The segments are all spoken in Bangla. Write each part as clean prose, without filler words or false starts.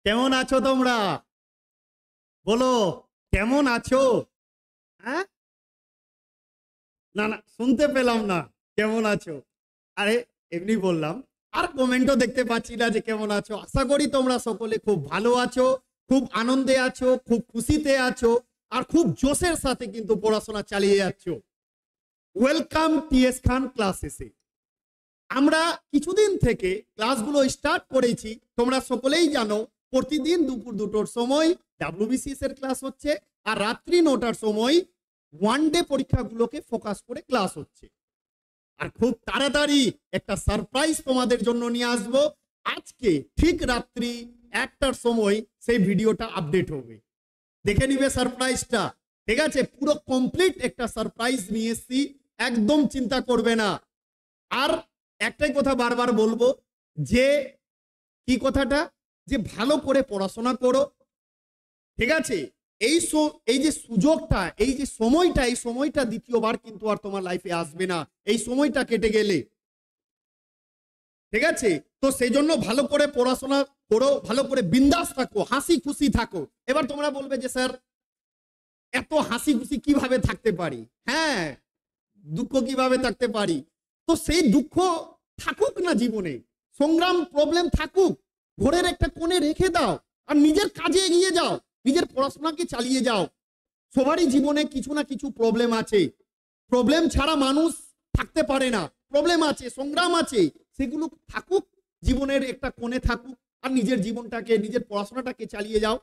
কেমন আছো তোমরা? বলো, কেমন আছো? হ্যাঁ, না না, শুনতে পেলাম না। কেমন আছো? আরে, এমনি বললাম। আর কমেন্টও দেখতে পাচ্ছি না যে কেমন আছো। আশা করি তোমরা সকলে খুব ভালো আছো, খুব আনন্দে আছো, খুব খুশিতে আছো, আর খুব জোশের সাথে কিন্তু পড়াশোনা চালিয়ে যাচ্ছ। ওয়েলকাম টিএস খান ক্লাসেসে। আমরা কিছুদিন থেকে ক্লাসগুলো স্টার্ট করেছি। তোমরা সকলেই জানো, প্রতিদিন দুপুর 2টোর সময় ডাব্লিউবিসিএস এর ক্লাস হচ্ছে, আর রাত্রি 9টার সময় ওয়ান ডে পরীক্ষাগুলোকে ফোকাস করে ক্লাস হচ্ছে। আর খুব তাড়াতাড়ি একটা সারপ্রাইজ তোমাদের জন্য নিয়ে আসবো। আজকে ঠিক রাত্রি 1টার সময় সেই ভিডিওটা আপডেট হবে, দেখে নিবে সারপ্রাইজটা। ঠিক আছে, পুরো কমপ্লিট একটা সারপ্রাইজ নিয়ে এসেছি, একদম চিন্তা করবে না। আর একটাই কথা বারবার বলবো, যে কি কথাটা, যে ভালো করে পড়াশোনা করো। ঠিক আছে, এই যে সুযোগটা, এই যে সময়টা, এই সময়টা দ্বিতীয়বার কিন্তু আর তোমার লাইফে আসবে না। এই সময়টা কেটে গেলে, ঠিক আছে, তো সেই জন্য ভালো করে পড়াশোনা করো, ভালো করে বিন্দাস থাকো, হাসি খুশি থাকো। এবার তোমরা বলবে যে স্যার, এত হাসি খুশি কিভাবে থাকতে পারি? হ্যাঁ, দুঃখ কিভাবে থাকতে পারি? তো সেই দুঃখ থাকুক না জীবনে, সংগ্রাম প্রবলেম থাকুক, ঘরের একটা কোণে রেখে দাও, আর নিজের কাজে এগিয়ে যাও, নিজের পড়াশোনাকে চালিয়ে যাও। সবারই জীবনে কিছু না কিছু প্রবলেম আছে। প্রবলেম ছাড়া মানুষ থাকতে পারে না। প্রবলেম আছে, সংগ্রাম আছে, সেগুলো থাকুক, জীবনের একটা কোণে থাকুক, আর নিজের জীবনটাকে, নিজের পড়াশোনাটাকে চালিয়ে যাও।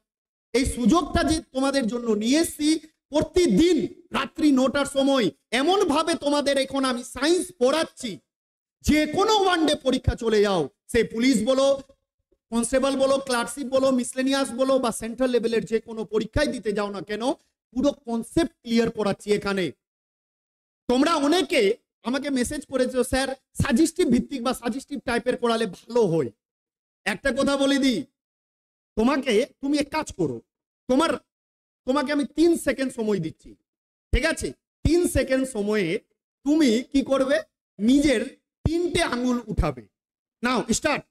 এই সুযোগটা যে তোমাদের জন্য নিয়ে এসেছি, প্রতিদিন রাত্রি 9টার সময় এমন ভাবে তোমাদের এখন আমি সায়েন্স পড়াচ্ছি, যে কোনো ওয়ান ডে পরীক্ষা চলে যাও, সে পুলিশ বলো, কনস্টেবল বলো, ক্লার্কশিপ বলো, মিসলেনিয়াস বলো, বা সেন্ট্রাল লেভেলের যে কোনো পরীক্ষায় দিতে যাও না কেন, পুরো কনসেপ্ট ক্লিয়ার করাচ্ছি এখানে। তোমরা অনেকে আমাকে মেসেজ করেছো, স্যার সাজেস্টিভ ভিত্তিক বা সাজেস্টিভ টাইপের করালে ভালো হয়। একটা কথা বলে দিই, তুমি এক কাজ করো, তোমাকে আমি 3 সেকেন্ড সময় দিচ্ছি। ঠিক আছে, 3 সেকেন্ড সময়ে তুমি কি করবে, নিজের 3টে আঙ্গুল উঠাবে। Now start,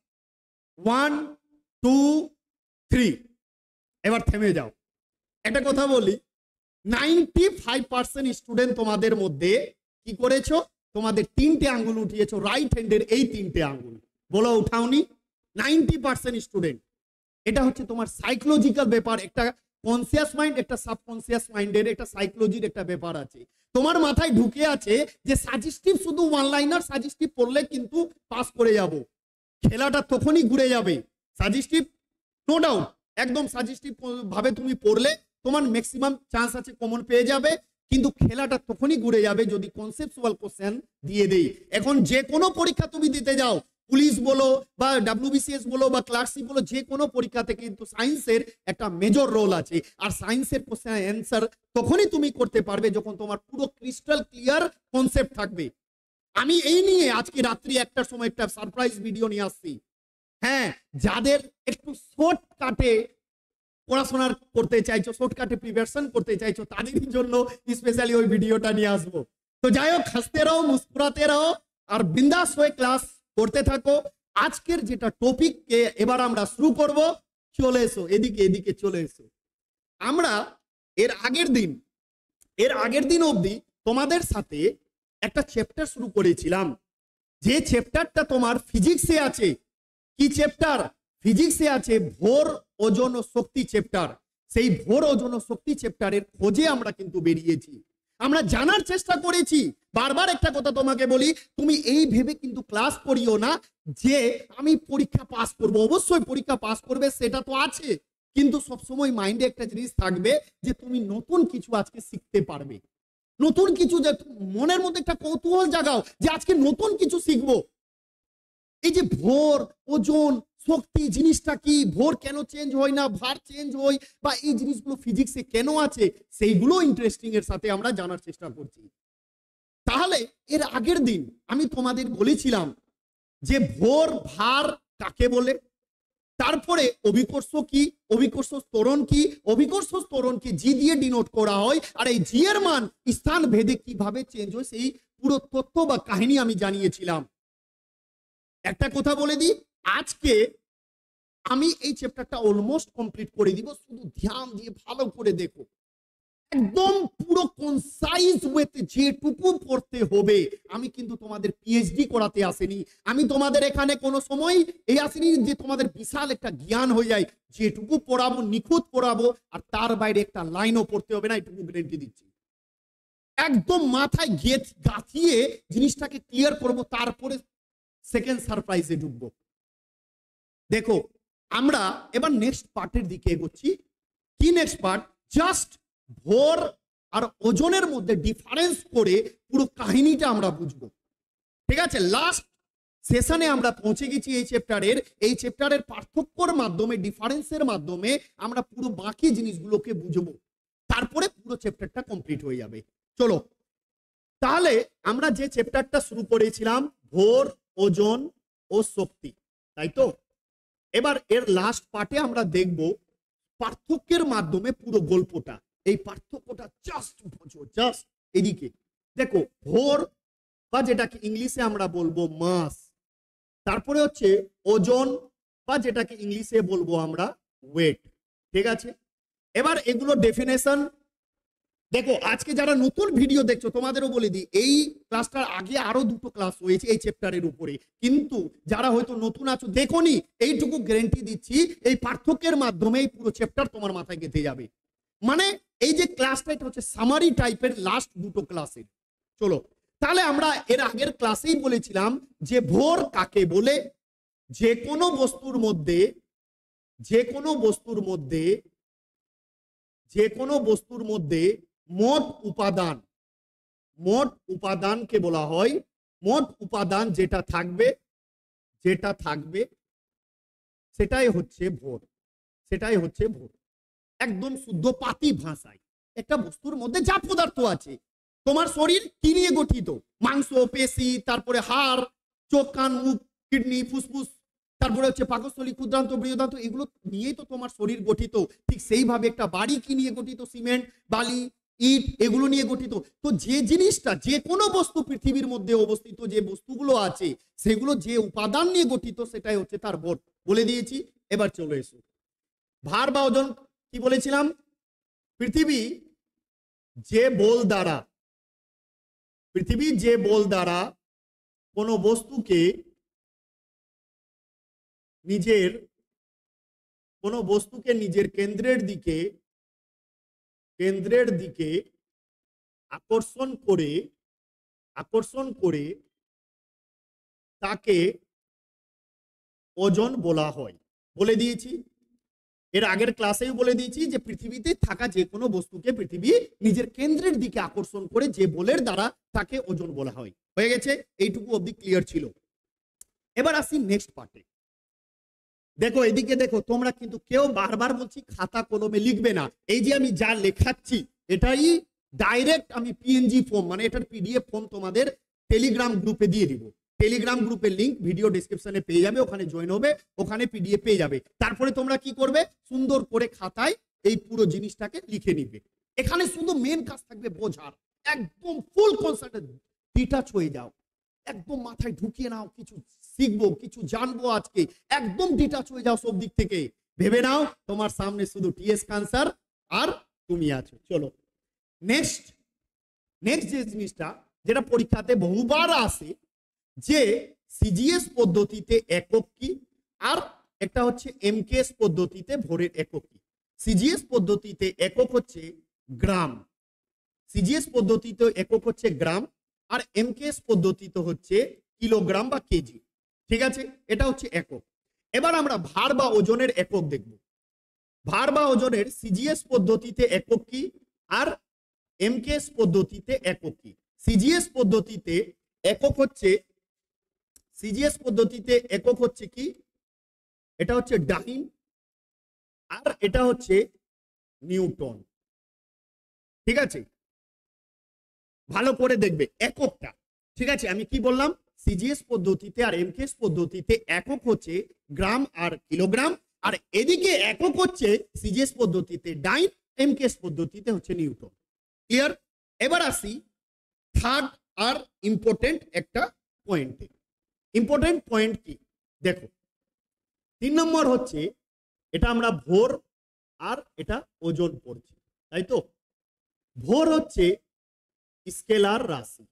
1 2 3। এবার থেমে যাও। একটা কথা বলি, 95% স্টুডেন্ট তোমাদের মধ্যে কি করেছো, তোমাদের 3টে আঙ্গুল উঠিয়েছো, রাইট হ্যান্ডের এই 3টে আঙ্গুল। বলো, উঠাওনি? 90% স্টুডেন্ট। এটা হচ্ছে তোমার সাইকোলজিক্যাল ব্যাপার। একটা কনসিয়াস মাইন্ড, একটা সাবকনসিয়াস মাইন্ডের একটা সাইকোলজির একটা ব্যাপার আছে। তোমার মাথায় ঢুকে আছে যে সাজেস্টিভ, শুধু ওয়ান লাইনার সাজেস্টিভ পড়লে কিন্তু পাস করে যাব। খেলাটা তখনই ঘুরে যাবে। সাজেস্টিভ নো ডাউট, একদম সাজেস্টিভ ভাবে তুমি পড়লে তোমার ম্যাক্সিমাম চান্স আছে কমন পেয়ে যাবে, কিন্তু খেলাটা তখনই ঘুরে যাবে যদি কনসেপচুয়াল কোশ্চেন দিয়ে দেই। এখন যে কোনো পরীক্ষা তুমি দিতে যাও, পুলিশ বলো বা ডাব্লিউবিসিএস বলো বা ক্লার্কশিপ বলো, যে কোনো পরীক্ষাতে কিন্তু সায়েন্সের একটা মেজর রোল আছে। আর সায়েন্সের কোশ্চেন অ্যান্সার তখনই তুমি করতে পারবে যখন তোমার পুরো ক্রিস্টাল ক্লিয়ার কনসেপ্ট থাকবে। আমি এই নিয়ে আজকে রাত্রি 1টার সময় একটা সারপ্রাইজ ভিডিও নিয়ে আসছি। হ্যাঁ, যাদের একটু শর্টকাটে পড়াশোনা করতে চাইছো, শর্টকাটে প্রিপারেশন করতে চাইছো, তাদের জন্য স্পেশালি ওই ভিডিওটা নিয়ে আসবো। তো যাই হোক, হাসতে রহো, মুস্কুরাতে রহো, আর বিন্দাস হয়ে ক্লাস করতে থাকো। আজকের যেটা টপিককে এবার আমরা শুরু করব। চলে এসো এদিকে, এদিকে চলে এসো। আমরা এর আগের দিন অবধি তোমাদের সাথে একটা চ্যাপ্টার শুরু করেছিলাম, যে চ্যাপ্টারটা তোমার ফিজিক্সে আছে। কি চ্যাপ্টার? ফিজিক্সে আছে ভর, ওজন ও শক্তি চ্যাপ্টার। সেই ভর, ওজন ও শক্তি চ্যাপ্টারের খোঁজে আমরা কিন্তু বেরিয়েছি, আমরা জানার চেষ্টা করেছি। বারবার একটা কথা তোমাকে বলি, তুমি এই ভেবে কিন্তু ক্লাস করিও না যে আমি পরীক্ষা পাস করব। অবশ্যই পরীক্ষা পাস করবে, সেটা তো আছে, কিন্তু সবসময় মাইন্ডে একটা জিনিস থাকবে যে তুমি নতুন কিছু আজকে শিখতে পারবে। নতুন কিছু, যে মনের মধ্যে একটা কৌতূহল জাগাও যে আজকে নতুন কিছু শিখবো। এই যে ভর, ওজন, শক্তি জিনিসটা কি, ভর কেন চেঞ্জ হয় না, ভার চেঞ্জ হয়, বা এই জিনিসগুলো ফিজিক্সে কেন আছে, সেইগুলো ইন্টারেস্টিং এর সাথে আমরা জানার চেষ্টা করছি। তাহলে এর আগের দিন আমি তোমাদের বলেছিলাম যে ভর, ভার কাকে বলে, তারপরে অভিকর্ষ কি, অভিকর্ষ ত্বরণ কি, অভিকর্ষ ত্বরণকে জি দিয়ে ডিনোট করা হয়, আর এই জি এর মান স্থান ভেদে কিভাবে চেঞ্জ হয়, সেই পুরো তথ্য বা কাহিনী আমি জানিয়েছিলাম। একটা কথা বলে দিই, আজকে আমি এই চ্যাপ্টারটা অলমোস্ট কমপ্লিট করে দিব, শুধু ধ্যান দিয়ে ভালো করে দেখো। একদম পুরো কনসাইজ ওয়েতে যেটুকু পড়তে হবে। আমি কিন্তু তোমাদের পিএইচডি করাতে আসেনি, আমি তোমাদের এখানে কোনো সময় এই আসেনি যে তোমাদের বিশাল একটা জ্ঞান হয়ে যায়। যেটুকু পড়াবো নিখুঁত পড়াবো, আর তার বাইরে একটা লাইনও পড়তে হবে না, এটুকু গ্যারান্টি দিচ্ছি। একদম মাথায় গাঁথিয়ে জিনিসটাকে ক্লিয়ার করব, তারপরে সেকেন্ড সারপ্রাইজে ঢুকবো। দেখো আমরা এবার নেক্সট পার্টের দিকে এগোচ্ছি। কি নেক্সট পার্ট? জাস্ট ভর আর ওজনের মধ্যে ডিফারেন্স করে পুরো কাহিনীটা আমরা বুঝবো। ঠিক আছে, লাস্ট সেশনে আমরা পৌঁছে গেছি এই চ্যাপ্টারের পার্থক্যর মাধ্যমে, ডিফারেন্সের মাধ্যমে আমরা পুরো বাকি জিনিসগুলোকে বুঝবো, তারপরে পুরো চ্যাপ্টারটা কমপ্লিট হয়ে যাবে। চলো তাহলে আমরা যে চ্যাপ্টারটা শুরু করেছিলাম ভর, ওজন ও শক্তি, তাই তো? এবার এর লাস্ট পার্টে আমরা দেখব পার্থক্যের মাধ্যমে পুরো গল্পটা। এই পার্থক্যটা জাস্ট বোঝো, জাস্ট এদিকে দেখো। ভর বা যেটাকে ইংলিশে আমরা বলবো মাস, তারপরে হচ্ছে ওজন বা যেটাকে ইংলিশে বলবো আমরা ওয়েট। ঠিক আছে, এবার এগুলো ডেফিনেশন দেখো। আজকে যারা নতুন ভিডিও দেখছো তোমাদেরও বলে দিই, এই ক্লাসটার আগে আরো দুটো ক্লাস হয়েছে এই চ্যাপ্টারের উপরে, কিন্তু যারা হয়তো নতুন আছো দেখোনি, এইটুকু গ্যারান্টি দিচ্ছি এই পার্থক্যের মাধ্যমে এই পুরো চ্যাপ্টার তোমার মাথায় গেঁথে যাবে। মানে এই যে ক্লাসটা, এটা হচ্ছে সামারি টাইপের লাস্ট দুটো ক্লাসের। চলো তাহলে আমরা এর আগের ক্লাসেই বলেছিলাম যে ভর কাকে বলে? যে কোনো বস্তুর মধ্যে, যে কোনো বস্তুর মধ্যে, যে কোনো বস্তুর মধ্যে মোট উপাদান, মোট উপাদানকে বলা হয়, মোট উপাদান যেটা থাকবে, যেটা থাকবে সেটাই হচ্ছে ভর, সেটাই হচ্ছে ভর। একদম শুদ্ধ পাতি ভাষায় একটা বস্তুর মধ্যে যা পদার্থ আছে, তোমার শরীর কি নিয়ে গঠিত? মাংস, পেশি, তারপরে হাড়, চোখ, কান, মুখ, কিডনি, ফুসফুস, তারপরে হচ্ছে পাকস্থলী, ক্ষুদ্রান্ত, বৃহদান্ত, এগুলো নিয়েই তো তোমার শরীর গঠিত। ঠিক সেইভাবে একটা বাড়ি কি নিয়ে গঠিত? সিমেন্ট, বালি, ইট, এগুলো নিয়ে গঠিত। তো যে জিনিসটা, যে কোনো বস্তু পৃথিবীর মধ্যে অবস্থিত যে বস্তুগুলো আছে, সেগুলো যে উপাদান নিয়ে গঠিত, সেটাই হচ্ছে তার ভর। বলে দিয়েছি। এবার চলে এসো ভার বা ওজন। কি বলেছিলাম? পৃথিবী যে বল দ্বারা, পৃথিবী যে বল দ্বারা কোনো বস্তুকে নিজের, কোনো বস্তুকে নিজের কেন্দ্রের দিকে, কেন্দ্রের দিকে আকর্ষণ করে, আকর্ষণ করে তাকে ওজন বলা হয়। বলে দিয়েছি, এর আগের ক্লাসেও বলে দিয়েছি যে পৃথিবীতে থাকা যে কোনো বস্তুকে পৃথিবী নিজের কেন্দ্রের দিকে আকর্ষণ করে যে বলের দ্বারা তাকে ওজন বলা হয়। হয়ে গেছে, এইটুকু অবধি ক্লিয়ার ছিল। এবার আসি নেক্সট পার্টে। দেখো এদিকে দেখো, তোমরা কিন্তু কেউ বারবার বলছি খাতা কলমে লিখবে না। এই যে আমি যা লেখাচ্ছি এটাই ডাইরেক্ট আমি পিএনজি ফর্ম, মানে এটার পিডিএফ ফর্ম তোমাদের টেলিগ্রাম গ্রুপে দিয়ে দিব। টেলিগ্রাম গ্রুপের লিংক ভিডিও ডেসক্রিপশনে পেয়ে যাবে, ওখানে জয়েন হবে, ওখানে পিডিএফ পেয়ে যাবে। তারপরে তোমরা কি করবে? সুন্দর করে খাতায় এই পুরো জিনিসটাকে লিখে নিবে। এখানে শুধু মেন কাজ থাকবে বোঝার, একদম ফুল কনসেন্ট্রেট ডিটাচ হয়ে যাও, একদম মাথায় ঢুকিয়ে নাও, কিছু শিখবো, কিছু জানবো আজকে, একদম ডিটাচ হয়ে যাও সব দিক থেকে। ভেবে নাও তোমার সামনে শুধু টিএস ক্যান্সার আর তুমি আছো। চলো নেক্সট, নেক্সট যে জিনিসটা যেটা পরীক্ষাতে বহুবার আসে, যে সিজিএস পদ্ধতিতে একক কি, আর একটা হচ্ছে এমকেএস পদ্ধতিতে ভরের একক কি। সিজিএস পদ্ধতিতে একক হচ্ছে গ্রাম, সিজিএস পদ্ধতিতে একক হচ্ছে গ্রাম, আর এমকেএস পদ্ধতিতে হচ্ছে কিলোগ্রাম বা কেজি। ঠিক আছে, এটা হচ্ছে একক। এবার আমরা ভার বা ওজনের একক দেখব। ভার বা ওজনের সিজিএস পদ্ধতিতে একক কি আর এমকেএস পদ্ধতিতে একক কি? সিজিএস পদ্ধতিতে একক হচ্ছে, সিজিএস পদ্ধতিতে একক হচ্ছে কি? এটা হচ্ছে ডাইন আর এটা হচ্ছে নিউটন। ঠিক আছে, ভালো করে দেখবে এককটা। ঠিক আছে, আমি কি বললাম? সিজিএস পদ্ধতিতে আর এমকেএস পদ্ধতিতে একক হচ্ছে গ্রাম আর কিলোগ্রাম, আর এদিকে একক হচ্ছে সিজিএস পদ্ধতিতে ডাইন, এমকেএস পদ্ধতিতে হচ্ছে নিউটন। ক্লিয়ার? এবার আসি থার্ড আর ইম্পর্টেন্ট একটা পয়েন্টে। ইম্পর্টেন্ট পয়েন্ট কি? দেখো 3 নম্বর হচ্ছে এটা আমরা ভর আর এটা ওজন পড়ছি, তাই তো? ভর হচ্ছে স্কেলার রাশি।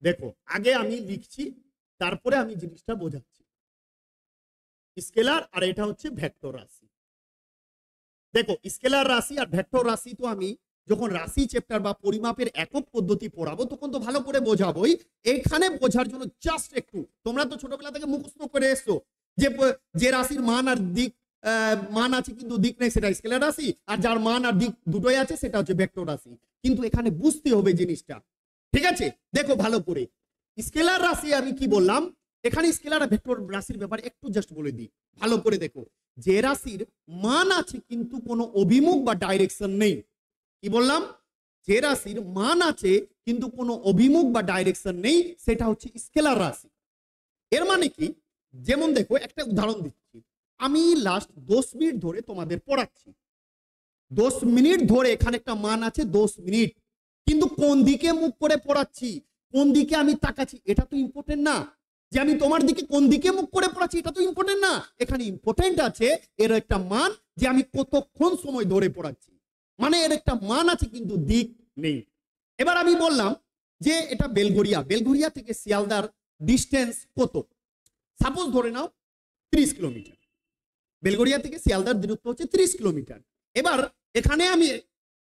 দেখো আগে আমি লিখছি, তারপরে আমি জিনিসটা বোঝাচ্ছি। স্কেলার আর এটা হচ্ছে ভেক্টর রাশি। দেখো স্কেলার রাশি আর ভেক্টর রাশি তো আমি যখন রাশি চ্যাপ্টার বা পরিমাপের একক পদ্ধতি পড়াবো তখন তো ভালো করে বোঝাবোই। এখানে বোঝার জন্য জাস্ট একটু, তোমরা তো ছোটবেলা থেকে মুখস্থ করে এসছো যে রাশির মান আর দিক, মান আছে কিন্তু দিক নেই, সেটা স্কেলার রাশি, আর যার মান আর দিক দুটোই আছে সেটা হচ্ছে ভেক্টর রাশি। কিন্তু এখানে বুঝতে হবে জিনিসটা, ঠিক আছে? দেখো ভালো করে, স্কেলার রাশি আমি কি বললাম, এখানে স্কেলার আর ভেক্টর রাশির ব্যাপারে একটু জাস্ট বলে দিই। ভালো করে দেখো, যে রাশির মান আছে কিন্তু কোনো অভিমুখ বা ডাইরেকশন নেই। কি বললাম? যে রাশির মান আছে কিন্তু কোনো অভিমুখ বা ডাইরেকশন নেই, সেটা হচ্ছে স্কেলার রাশি। এর মানে কি, যেমন দেখো একটা উদাহরণ দিচ্ছি, আমি লাস্ট 10 মিনিট ধরে তোমাদের পড়াচ্ছি, 10 মিনিট ধরে এখানে একটা মান আছে 10 মিনিট, কিন্তু কোন দিকে মুখ করে পড়াচ্ছি, কোন দিকে আমি তাকাচ্ছি, এটা তো ইম্পর্টেন্ট না। যে আমি তোমার দিকে কোন দিকে মুখ করে পড়াচ্ছি এটা তো ইম্পর্টেন্ট না। এখানে ইম্পর্টেন্ট আছে এর একটা মান, যে আমি কতক্ষণ সময় ধরে পড়াচ্ছি, মানে এর একটা মান আছে কিন্তু দিক নেই। এবার আমি বললাম যে এটা বেলঘরিয়া, বেলঘরিয়া থেকে শিয়ালদার ডিস্টেন্স কত? সাপোজ ধরে নাও 30 কিলোমিটার। বেলঘরিয়া থেকে শিয়ালদার দূরত্ব হচ্ছে 30 কিলোমিটার। এবার এখানে আমি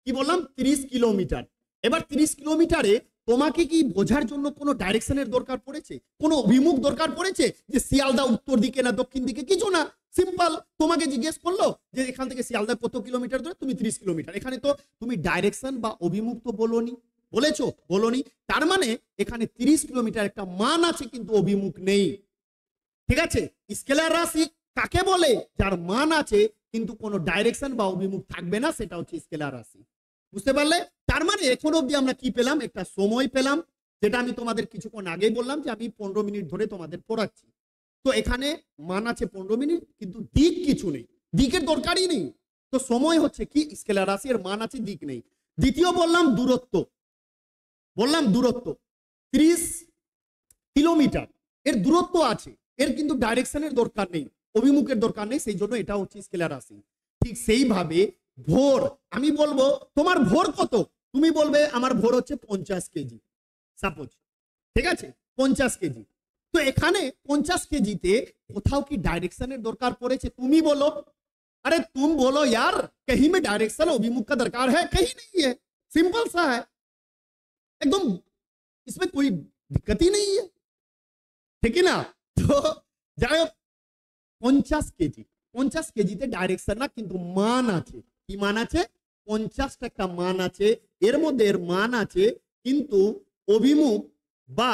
কি বললাম, 30 কিলোমিটার। এবার 30 কিলোমিটারে তোমাকে কি বোঝার জন্য কোনো ডাইরেকশনের দরকার পড়েছে, কোনো অভিমুখ দরকার পড়েছে, যে শিয়ালদা উত্তর দিকে না দক্ষিণ দিকে? কিছু না। সিম্পল তোমাকে জিজ্ঞেস করলো যে এখান থেকে শিয়ালদা কত কিলোমিটার দূরে, তুমি 30 কিলোমিটার। এখানে তো তুমি ডাইরেকশন বা অভিমুখ তো বলোনি, বলেছো? বলোনি। তার মানে এখানে 30 কিলোমিটার একটা মান আছে কিন্তু অভিমুখ নেই, ঠিক আছে? স্কেলার রাশি কাকে বলে? যার মান আছে কিন্তু কোনো ডাইরেকশন বা অভিমুখ থাকবে না, সেটা হচ্ছে স্কেলার রাশি। বুঝতে পারলে? তার মানে এখন অবধি আমরা কি পেলাম? একটা সময় পেলাম, যেটা আমি তোমাদের কিছুক্ষণ আগেই বললাম যে আমি 15 মিনিট ধরে তোমাদের পড়াচ্ছি। তো এখানে মান আছে 15 মিনিট, কিন্তু দিক কিছু নেই, দিকের দরকারই নেই। তো সময় হচ্ছে কি? স্কেলার রাশি, এর মান আছে, দিক নেই। দ্বিতীয় বললাম দূরত্ব, বললাম দূরত্ব 30 কিলোমিটার, এর দূরত্ব আছে, এর কিন্তু ডাইরেকশনের দরকার নেই, অভিমুখের দরকার নেই, সেই জন্য এটা হচ্ছে স্কেলার রাশি। ঠিক সেইভাবে ভর, আমি বলবো তোমার ভর কত, তুমি বলবে আমার ভর হচ্ছে 50 কেজি সাপোজ, ঠিক আছে? 50 কেজি। তো এখানে 50 কেজিতে কোথাও কি ডাইরেকশনের দরকার পড়েছে? তুমি বলো। अरे तुम बोलो यार, कहीं में डायरेक्शन अभिमुख का दरकार है? कहीं नहीं है, सिंपल सा है एकदम, इसमें कोई दिक्कत ही नहीं है, ঠিক না? তো যাই হোক 50 কেজি, 50 কেজিতে ডাইরেকশন না কিন্তু মান আছে। কি মান আছে? 50টা একটা মান আছে, এর মধ্যে এর মান আছে কিন্তু অভিমুখ বা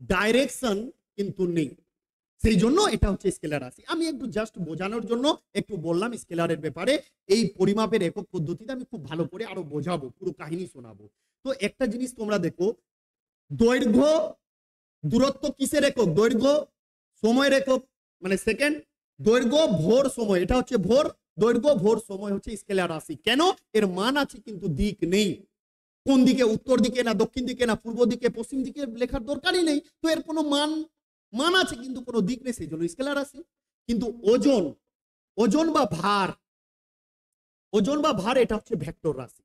ডাইরেকশন কিন্তু নেই, সেই জন্য এটা হচ্ছে স্কেলার রাশি। আমি একটু জাস্ট বোঝানোর জন্য একটু বললাম স্কেলারের ব্যাপারে। এই পরিমাপের একক পদ্ধতিতে আমি খুব ভালো করে আরো বোঝাবো, পুরো কাহিনী শোনাবো। তো একটা জিনিস তোমরা দেখো, দৈর্ঘ্য দূরত্ব কিসের একক? দৈর্ঘ্য সময়ের একক, মানে সেকেন্ড। দৈর্ঘ্য ভর সময়, এটা হচ্ছে ভর। দৈর্ঘ্য ভর সময় হচ্ছে স্কেলার রাশি। কেন? এর মান আছে কিন্তু দিক নেই। কোন দিকে, উত্তর দিকে না দক্ষিণ দিকে না পূর্ব দিকে পশ্চিম দিকে লেখার দরকারই নেই। তো এর কোনো মান আছে কিন্তু কোনো দিক নেই, সেই জন্য স্কেলার রাশি। কিন্তু ওজন, ওজন বা ভার, ওজন বা ভার এটা হচ্ছে ভেক্টর রাশি।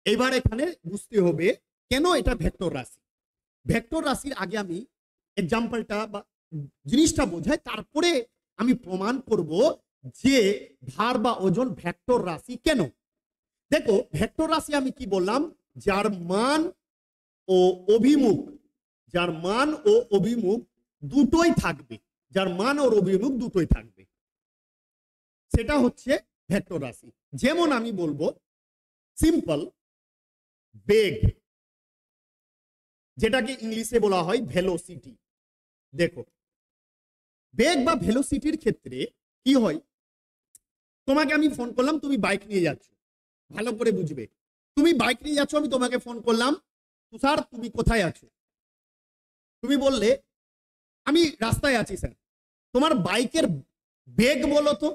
এবার এখানে বুঝতে হবে কেন এটা ভেক্টর রাশি। ভেক্টর রাশির আগে আমি এক্সাম্পলটা বা জিনিসটা বোঝাই, তারপরে আমি প্রমাণ করব যে ভার বা ওজন ভেক্টর রাশি কেন। দেখো ভেক্টর রাশি আমি কি বললাম, যার মান ও অভিমুখ, যার মান ও অভিমুখ দুটোই থাকবে, যার মান ও অভিমুখ দুটোই থাকবে, সেটা হচ্ছে ভেক্টর রাশি। যেমন আমি বলবো সিম্পল বেগ, যেটাকে ইংলিশে বলা হয় ভেলোসিটি। দেখো বেগ বা ভেলোসিটির ক্ষেত্রে কি হয়, তোমাকে আমি ফোন করলাম, তুমি বাইক নিয়ে যাচ্ছ, ভালো করে বুঝবে, তুমি বাইক নিয়ে যাচ্ছ, আমি তোমাকে ফোন করলাম, তুষার তুমি কোথায় আছো? তুমি বললে আমি রাস্তায় আছি স্যার। তোমার বাইকের বেগ বলো তো।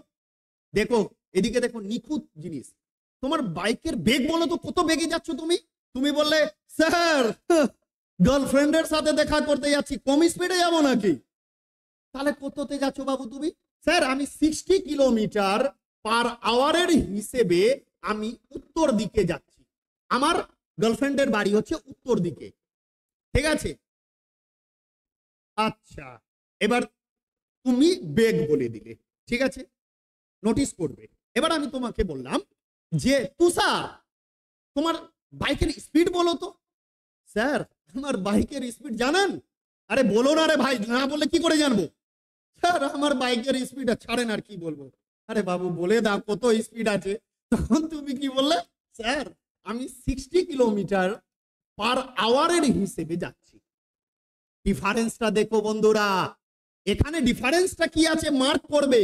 দেখো এদিকে দেখো, নিখুঁত জিনিস। তোমার বাইকের বেগ বলো তো, কত বেগে যাচ্ছ তুমি? তুমি বললে স্যার গার্লফ্রেন্ডের সাথে দেখা করতে যাচ্ছি, কম স্পিডে যাবো নাকি? তাহলে কততে যাচ্ছ বাবু তুমি? স্যার আমি 60 কিলোমিটার পার আওয়ারের হিসেবে আমি উত্তর দিকে যাচ্ছি। আমার গার্লফ্রেন্ডের বাড়ি হচ্ছে উত্তর দিকে, ঠিক আছে? আচ্ছা, এবার তুমি বেগ বলে দিলে, ঠিক আছে, নোটিস করবে। এবার আমি তোমাকে বললাম যে তুষার, তোমার বাইকের স্পিড বলো তো। স্যার, আমার বাইকের স্পিড জানেন? আরে বলো না রে ভাই, না বললে কি করে জানবো? স্যার, আমার বাইকের স্পিড ছাড়েন, আর কি বলবো? আরে বাবু বলে দাও কত স্পিড আছে। তখন তুমি কি বললে? স্যার, আমি 60 কিলোমিটার পার আওয়ারের হিসেবে যাচ্ছি। ডিফারেন্সটা দেখো বন্ধুরা, এখানে ডিফারেন্সটা কি আছে মার্ক করবে।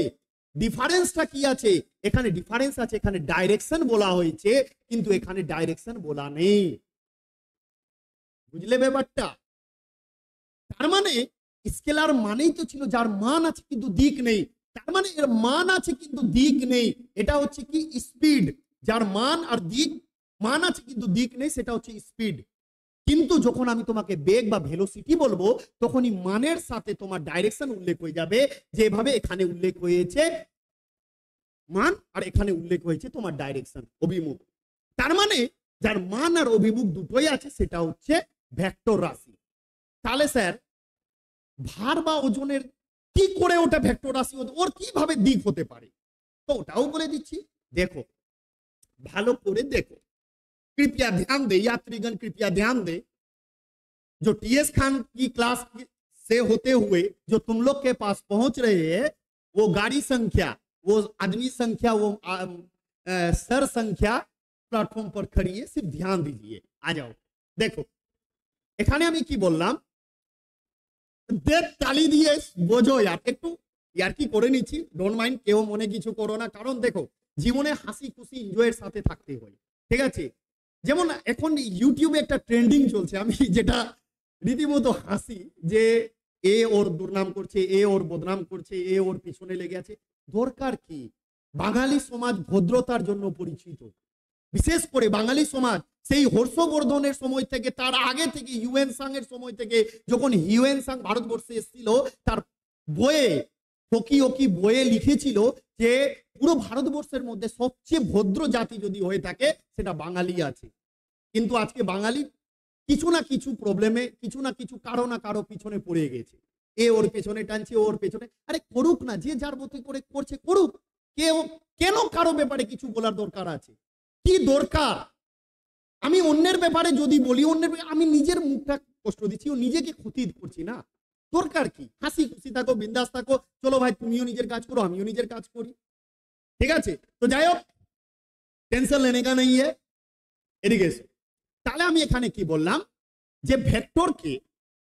ডিফারেন্সটা কি আছে? এখানে ডিফারেন্স আছে, এখানে ডাইরেকশন বলা হয়েছে, কিন্তু এখানে ডাইরেকশন বলা নেই। বুঝলে ব্যাপারটা? তার মানে স্কেলার মানেই তো ছিল যার মান আছে কিন্তু দিক নেই। তার মানে এর মান আছে কিন্তু দিক নেই, এটা হচ্ছে কি স্পিড। যার মান আর দিক, মান আছে কিন্তু দিক নেই, সেটা হচ্ছে স্পিড। কিন্তু যখন আমি তোমাকে বেগ বা ভেলোসিটি বলবো, তখনই মানের সাথে তোমার ডাইরেকশন উল্লেখ হয়ে যাবে, যেভাবে এখানে উল্লেখ হয়েছে মান আর এখানে উল্লেখ হয়েছে তোমার ডাইরেকশন, অভিমুখ। তার মানে যার মান আর অভিমুখ দুটোই আছে সেটা হচ্ছে ভেক্টর রাশি। তাহলে স্যার, ভার বা ওজনের কি করে ওটা ভেক্টর রাশি হতে, ওর কিভাবে দিক হতে পারে, তো ওটাও বলে দিচ্ছি। দেখো, ভালো করে দেখো, कृपया ध्यान दे यात्रीगण, कृपया ध्यान दे। जो टीएस खान की क्लास से होते हुए जो तुम लोग के पास पहुंच रहे हैं, वो गाड़ी संख्या, वो आदमी संख्या, वो सर संख्या प्लेटफॉर्म पर खड़ी है, सिर्फ ध्यान दीजिए। आ जाओ, देखो এখানে আমি কি বললাম, দেখ তালি দিয়ে বোঝো। একটু ইয়ার্কি করে নিচ্ছি, ডোন্ট মাইন্ড, কেউ মনে কিছু করো না। কারণ দেখো, জীবনে হাসি খুশি এনজয়ের সাথে থাকতে হয়, ঠিক আছে? যেমন এখন ইউটিউবে একটা ট্রেন্ডিং চলছে, আমি যেটা রীতিমতো হাসি, যে এ ওর দুর্নাম করছে, এ ওর বদনাম করছে, এ ওর পিছনে লেগে আছে। দরকার কি? বাঙালি সমাজ ভদ্রতার জন্য পরিচিত। বিশেষ করে বাঙালি সমাজ সেই হর্ষবর্ধনের সময় থেকে, তার আগে থেকে, হিউয়েন সাং এর সময় থেকে, যখন হিউয়েন সাং ভারতবর্ষে এসেছিল, তার বইয়ে, ফকি ওকি বইয়ে লিখেছিল যে পুরো ভারতবর্ষের মধ্যে সবচেয়ে ভদ্র জাতি যদি হয়ে থাকে সেটা বাঙালি আছে। কিন্তু আজকে বাঙালি কিছু না কিছু প্রবলেমে, কিছু না কিছু কারো না কারো পিছনে পড়ে গেছে। এ ওর পেছনে টানছে, ওর পেছনে। আরে করুক না, যে যার মতো করে করছে করুক। কেউ কেন কারো ব্যাপারে কিছু বলার দরকার আছে? কি দরকার? আমি অন্যের ব্যাপারে যদি বলি, অন্যের আমি নিজের মুখটা কষ্ট দিচ্ছি, ও নিজেকে ক্ষতি করছি না। দরকার কি? হাসি খুশি থাকো, বিন্দাস থাকো। চলো ভাই, তুমিও নিজের কাজ করো, আমিও নিজের কাজ করি, ঠিক আছে? তো যাই হোক, টেনশন লেনে কা নেই है। এদিকে এসো। তাহলে আমি এখানে কি বললাম, যে ভেক্টরকে,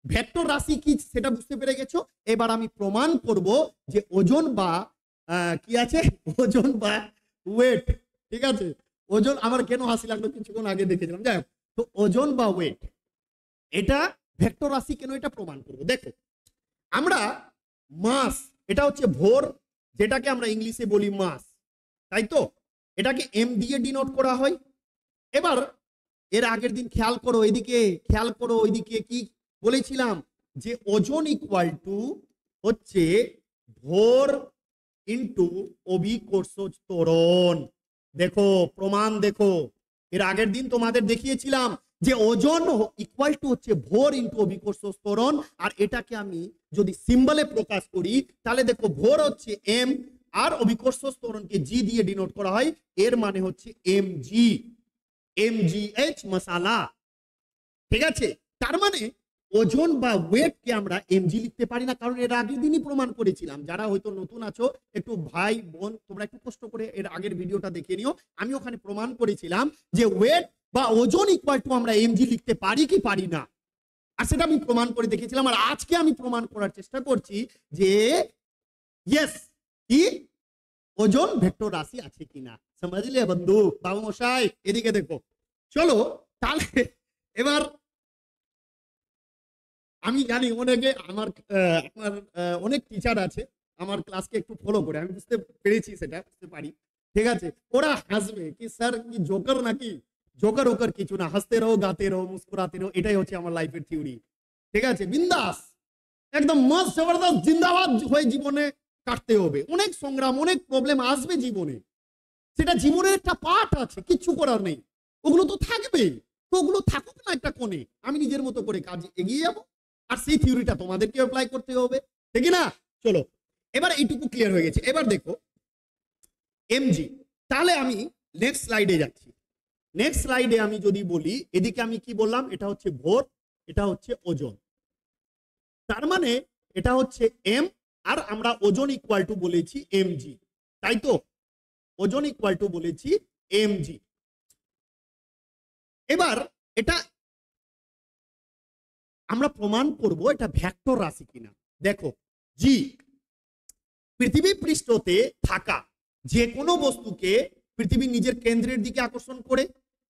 ভেক্টর রাশি কি সেটা বুঝতে পেরে গেছো। এবার আমি প্রমাণ করব যে ওজন বা কি আছে, ওজন বা ওয়েট, ঠিক আছে? ওজন, আমার কেন হাসি লাগলো কিছুক্ষণ আগে দেখেছিলাম। যাই হোক, তো ওজন বা ওয়েট এটা ভেক্টর রাশি কেন, এটা প্রমাণ করব। দেখো, আমরা মাস, এটা হচ্ছে ভর, যেটাকে আমরা ইংলিশে বলি মাস, তাই তো? এটাকে এম দিয়ে ডিনোট করা হয়। এবার এর আগের দিন খেয়াল করো, এদিকে খেয়াল করো, ওইদিকে কি বলেছিলাম, যে ওজন ইকুয়াল টু হচ্ছে ভর ইন্টু অভিকর্ষ ত্বরণ। দেখো প্রমাণ, দেখো এর আগের দিন তোমাদের দেখিয়েছিলাম যে ওজন ইকুয়াল টু হচ্ছে ভর ইন্টু অভিকর্ষ ত্বরণ। আর এটাকে আমি যদি সিম্বলে প্রকাশ করি, তাহলে দেখো ভর হচ্ছে এম, আর অভিকর্ষ ত্বরণকে জি দিয়ে ডিনোট করা হয়। এর মানে হচ্ছে এম জি, এমজিএইচ মশালা, ঠিক আছে? তার মানে ওজন বা ওয়েট কে আমরা এমজি লিখতে পারি না, কারণ এর আগের দিনই প্রমাণ করেছিলাম। যারা হয়তো নতুন আছো, একটু ভাই বোন তোমরা একটু কষ্ট করে এর আগের ভিডিওটা দেখে নিও। আমি ওখানে প্রমাণ করেছিলাম যে ওয়েট বা ওজন ইকুয়াল টু আমরা এমজি লিখতে পারি কি পারি না, আর সেটা আমি প্রমাণ করে দেখেছিলাম। আর আজকে আমি প্রমাণ করার চেষ্টা করছি যে ইয়েস, কি ওজন ভেক্টর রাশি আছে কিনা। समझले বন্ধু? বাবু মশাই এদিকে দেখো। চলো তাহলে এবার আমি জানি অনেকে আমার অনেক টিচার আছে আমার ক্লাসকে একটু ফলো করে, আমি বুঝতে পেরেছি, সেটা বুঝতে পারি, ঠিক আছে? ওরা হাসবে কি স্যার কি জোকার নাকি? জোকার ওকার কিছু না, হাসতে রহো, গাতে রহো, মুস্কুরাতে রহো, এটাই হচ্ছে আমার লাইফের থিওরি, ঠিক আছে? বিন্দাস, একদম মস্ত জবরদস্ত জিন্দাবাদ হয়ে জীবনে কাটতে হবে। অনেক সংগ্রাম, অনেক প্রবলেম আসবে জীবনে, সেটা জীবনের একটা পার্ট আছে, কিচ্ছু করার নেই, ওগুলো তো থাকবে। তো ওগুলো থাকুক না একটা কোণে, আমি নিজের মতো করে কাজ এগিয়ে যাব, আর সেই থিওরিটা তোমাদেরকে অ্যাপ্লাই করতে হবে, ঠিক না? চলো, এবার এইটুকু ক্লিয়ার হয়ে গেছে। এবার দেখো এমজি। তাহলে আমি নেক্সট স্লাইডে যাচ্ছি। নেক্সট স্লাইডে আমি যদি বলি, এদিকে আমি কি বললাম, এটা হচ্ছে ভর, এটা হচ্ছে ওজন। তার মানে এটা হচ্ছে এম, আর আমরা ওজন ইকুয়াল টু বলেছি এমজি, তাই তো? ওজন ইকুয়াল টু বলেছি এমজি। এবার এটা আমরা প্রমাণ করব এটা ভেক্টর রাশি কিনা। দেখো, জি পৃথিবী পৃষ্ঠতে থাকা যে কোনো বস্তুকে পৃথিবী নিজের কেন্দ্রের দিকে আকর্ষণ করে,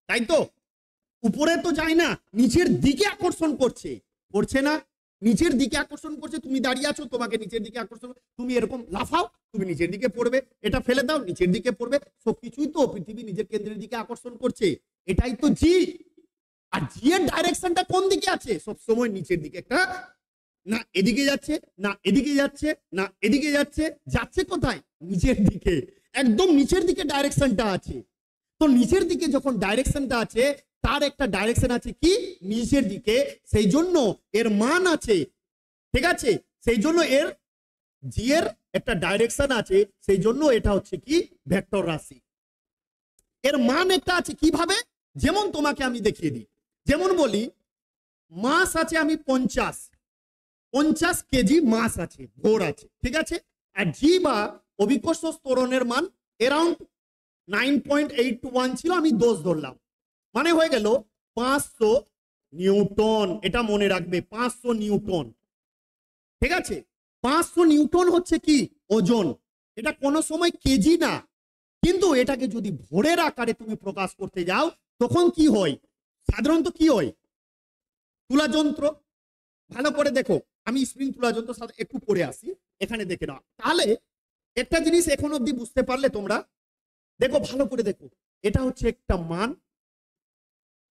তাই তো? উপরে তো যায় না, নিচের দিকে আকর্ষণ করছে, করছে না? নিচের দিকে আকর্ষণ করছে। তুমি দাঁড়িয়ে আছো, তোমাকে নিচের দিকে আকর্ষণ, তুমি এরকম লাফাও, তুমি নিচের দিকে পড়বে, এটা ফেলে দাও, নিচের দিকে পড়বে, সবকিছুই তো পৃথিবী নিজের কেন্দ্রের দিকে আকর্ষণ করছে। এটাই তো জি। আর জি এর ডাইরেকশনটা কোন দিকে আছে? সব সময় নিচের দিকে। একটা না এদিকে যাচ্ছে, না এদিকে যাচ্ছে, না এদিকে যাচ্ছে, যাচ্ছে কোথায়? নিচের দিকে, একদম নিচের দিকে ডাইরেকশনটা আছে। তো নিচের দিকে যখন ডাইরেকশনটা আছে, তার একটা ডাইরেকশন আছে কি নিচের দিকে, সেই জন্য এর মান আছে, ঠিক আছে? সেই জন্য এর জি এর একটা ডাইরেকশন আছে, সেই জন্য এটা হচ্ছে কি ভেক্টর রাশি। এর মান একটা আছে, কিভাবে? যেমন তোমাকে আমি দেখিয়ে দিই, যেমন বলি মাস আছে আমি 50 কেজি মাস আছে, ভর আছে, ঠিক আছে? আর জি বা অভিকর্ষ ত্বরণের মান অ্যারাউন্ড 9.821 ছিল, আমি 10 ধরলাম, মানে হয়ে গেল 500 নিউটন। এটা মনে রাখবে, 500 নিউটন, ঠিক আছে? 500 নিউটন হচ্ছে কি ওজন। এটা কোনো সময় কেজি না, কিন্তু এটাকে যদি ভরের আকারে তুমি প্রকাশ করতে যাও, তখন কি হয়? সাধারণত কি হয়? তুলা যন্ত্র, ভালো করে দেখো, আমি স্প্রিং তুলা যন্ত্র সাথে একটু পরে আসি, এখানে দেখে নাও। তাহলে একটা জিনিস এখন অব্দি বুঝতে পারলে তোমরা? দেখো ভালো করে দেখো, এটা হচ্ছে একটা মান,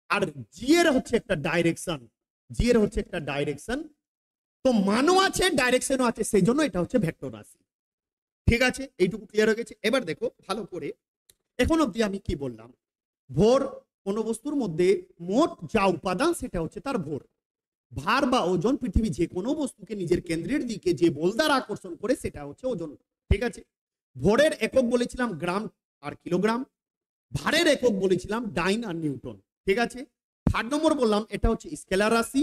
আর জি এর হচ্ছে একটা ডাইরেকশন, জি এর হচ্ছে একটা ডাইরেকশন। তো মানও আছে, ডাইরেকশনও আছে, সেই জন্য এটা হচ্ছে ভেক্টর রাশি, ঠিক আছে? এইটুকু ক্লিয়ার হয়ে গেছে। এবার দেখো ভালো করে, এখন অব্দি আমি কি বললাম? ভর, কোন বস্তুর মধ্যে মোট যা উপাদান সেটা হচ্ছে তার ভর। ভার বা ওজন, পৃথিবী যে কোনো বস্তুকে নিজের কেন্দ্রের দিকে যে বল দ্বারা আকর্ষণ করে সেটা হচ্ছে ওজন, ঠিক আছে? ভরের একক বলেছিলাম গ্রাম আর কিলোগ্রাম, ভারের একক বলেছিলাম ডাইন আর নিউটন, ঠিক আছে? 3 নম্বর বললাম এটা হচ্ছে স্কেলার রাশি,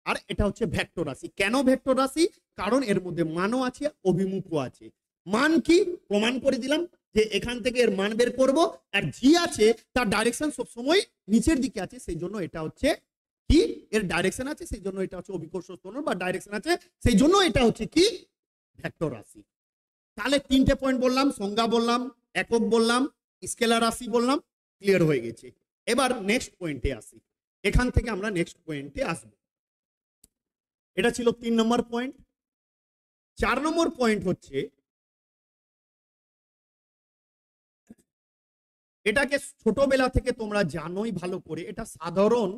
আর এটা হচ্ছে ভেক্টর রাশি। কেন ভেক্টর রাশি? কারণ এর মধ্যে মানও আছে, অভিমুখও আছে। মান কি প্রমাণ করে দিলাম, যে এখান থেকে এর মান বের করব, আর জি আছে, তার ডাইরেকশন সব সময় নিচের দিকে আছে, সেই জন্য এটা হচ্ছে কি এর ডাইরেকশন আছে, সেই জন্য এটা হচ্ছে অভিকর্ষ ত্বরণ বা ডাইরেকশন আছে, সেই জন্য এটা হচ্ছে কি ভেক্টর রাশি। তাহলে 3টে পয়েন্ট বললাম, সংজ্ঞা বললাম, একক বললাম, স্কেলার রাশি বললাম, ক্লিয়ার হয়ে গেছে। এবার নেক্সট পয়েন্টে আসি, এখান থেকে আমরা নেক্সট পয়েন্টে আসব। এটা ছিল 3 নম্বর পয়েন্ট। 4 নম্বর পয়েন্ট হচ্ছে, এটাকে ছোটবেলা থেকে তোমরা জানোই ভালো করে, এটা সাধারণ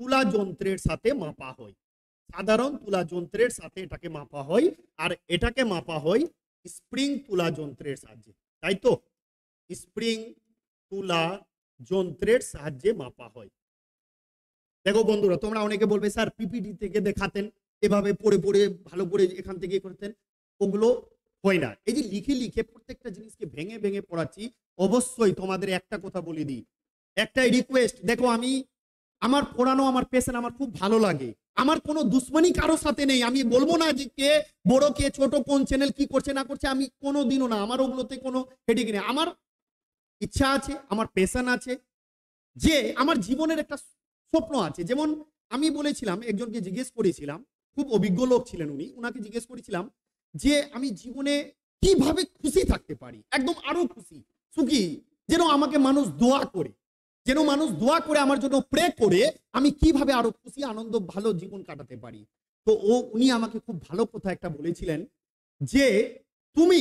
তুলা যন্ত্রের সাথে মাপা হয়, সাধারণ তুলা যন্ত্রের সাথে এটাকে মাপা হয়, আর এটাকে মাপা হয় স্প্রিং তুলা যন্ত্রের সাহায্যে, তাই তো? স্প্রিং তুলা যন্ত্রের সাহায্যে মাপা হয়। দেখো বন্ধুরা, তোমরা অনেকে বলবে স্যার পিপিটি থেকে দেখাতেন, এভাবে পড়ে পড়ে ভালো করে এখান থেকে করতেন, ওগুলো হয় না। এই যে লিখে লিখে প্রত্যেকটা জিনিসকে ভেঙে ভেঙে পড়াচ্ছি। অবশ্যই তোমাদের একটা কথা বলে দিই, একটা রিকোয়েস্ট, দেখো আমি আমার পড়ানো, আমার পেশেন্ট আমার খুব ভালো লাগে, আমার কোনো দুশ্মনী কারোর সাথে নেই। আমি বলবো না যে কে বড় কে ছোট, কোন চ্যানেল কি করছে না করছে, আমি কোনো দিনও না, আমার ওগুলোতে কোনো হেডিং নেই। আমার ইচ্ছা আছে, আমার পেশেন্ট আছে, যে আমার জীবনের একটা স্বপ্ন আছে। যেমন আমি বলেছিলাম, একজনকে জিজ্ঞেস করেছিলাম, খুব অভিজ্ঞ লোক ছিলেন উনি, উনাকে জিজ্ঞেস করেছিলাম যে আমি জীবনে কিভাবে খুশি থাকতে পারি, একদম আরো খুশি সুখী, যেন আমাকে মানুষ দোয়া করে, যেন মানুষ দোয়া করে আমার জন্য প্রে করে, আমি কিভাবে আরো খুশি আনন্দ ভালো জীবন কাটাতে পারি। তো উনি আমাকে খুব ভালো কথা একটা বলেছিলেন, যে তুমি